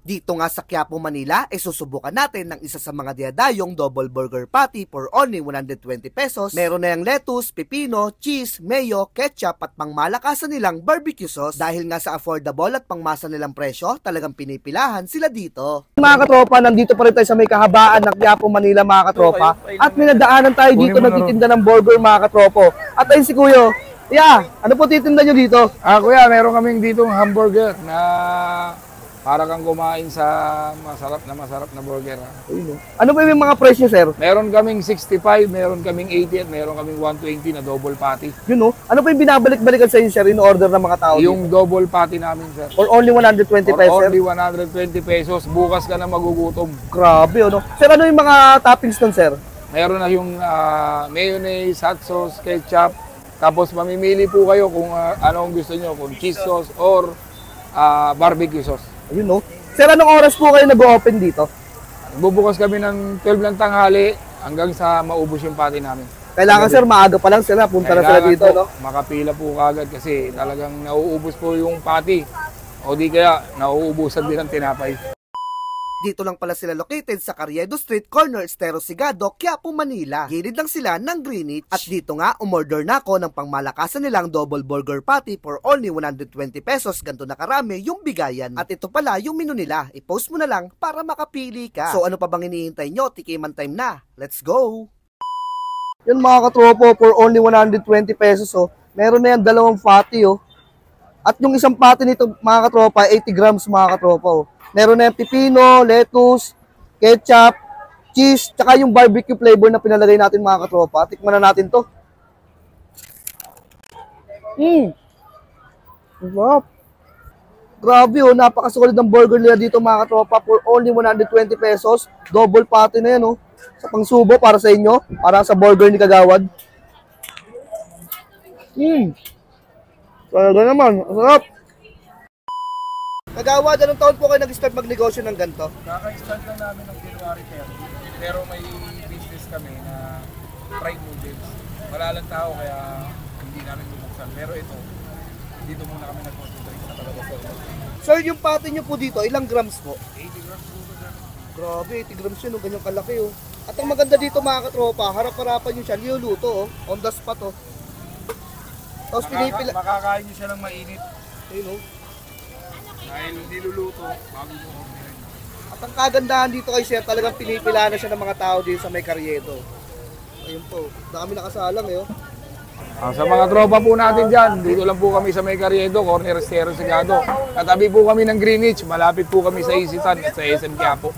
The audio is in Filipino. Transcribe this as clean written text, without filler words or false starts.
Dito nga sa Quiapo, Manila, susubukan natin ng isa sa mga dinadayong double burger patty for only 120 pesos. Meron na yung lettuce, pipino, cheese, mayo, ketchup at pangmalakasan nilang barbecue sauce. Dahil nga sa affordable at pangmasa nilang presyo, talagang pinipilahan sila dito. Mga katropa, nandito pa rin tayo sa may kahabaan ng Quiapo, Manila, mga katropa. At may nadaanan tayo dito nagtitinda ng burger, mga katropo. At ayun si Kuya. Ano po titinda nyo dito? Kuya, meron kaming dito hamburger na para kang kumain sa masarap na burger. Ano ba yung mga presyo, sir? Meron kaming 65, meron kaming 80 at meron kaming 120 na double patty. Ano pa yung binabalik-balikan sa inyo, sir, in order ng mga tao? Yung double patty namin, sir. For only 120 pesos? Only 120 pesos. Bukas ka na magugutom. Grabe, ano? Sir, ano yung mga toppings nun, sir? Meron na yung mayonnaise, hot sauce, ketchup. Tapos mamimili po kayo kung anong gusto nyo, kung cheese sauce or barbecue sauce. Sir, anong oras po kayo nag-open dito? Bubukas kami ng 12 ng tanghali hanggang sa maubos yung patty namin. Kailangan, sir, maaga pa lang sila. Punta na sila dito, no? Makapila po kagad kasi talagang nauubos po yung patty. O di kaya, nauubusan din ang tinapay. Dito lang pala sila located sa Carriedo Street, corner Estero Sigado, Quiapo, Manila. Gilid lang sila ng Greenwich. At dito nga, umorder na ako ng pangmalakasan nilang double burger patty for only 120 pesos. Ganto na karami yung bigayan. At ito pala yung menu nila. I-post mo na lang para makapili ka. So ano pa bang hinihintay nyo? Tikiman time na. Let's go! Yun mga katropo, for only 120 pesos. Meron na yan dalawang patty. At yung isang patty nito mga katropa, 80 grams mga katropa. Meron na yung pipino, lettuce, ketchup, cheese, tsaka yung barbecue flavor na pinalagay natin mga katropa. Tikman na natin to. Sarap. Grabe napakasulit ng burger nila dito mga katropa for only 120 pesos. Double patty na yan sa pangsubo para sa inyo, para sa burger ni Kagawad. Talaga naman, sarap. Kagawad, anong taon po kayo nag-start magnegosyo ng ganito? Kaka-start lang namin ng January 30. Pero may business kami na fried noodles. Wala lang tao kaya hindi namin bubuksan. Pero ito, dito muna kami nag-concentrate na talaga po. Sir, yung patty nyo po dito, ilang grams po? 80 grams po ba? Grabe, 80 grams yun, ganyang kalaki At ang maganda dito mga katropa, harap-harapan nyo siya, niluluto on the spot Tapos pinipila... Makakain nyo siya ng mainit. Ayun Dahil niluluto, bago mo orderin. At ang kagandahan dito kay Sir, talagang pinipila na siya ng mga tao dito sa may Carriedo. Ayun po, dami nakasalang Sa mga tropa po natin dyan, dito lang po kami sa may Carriedo, corner Estero Sigado. Katabi po kami ng Greenwich, malapit po kami sa Isitan at sa SM Quiapo.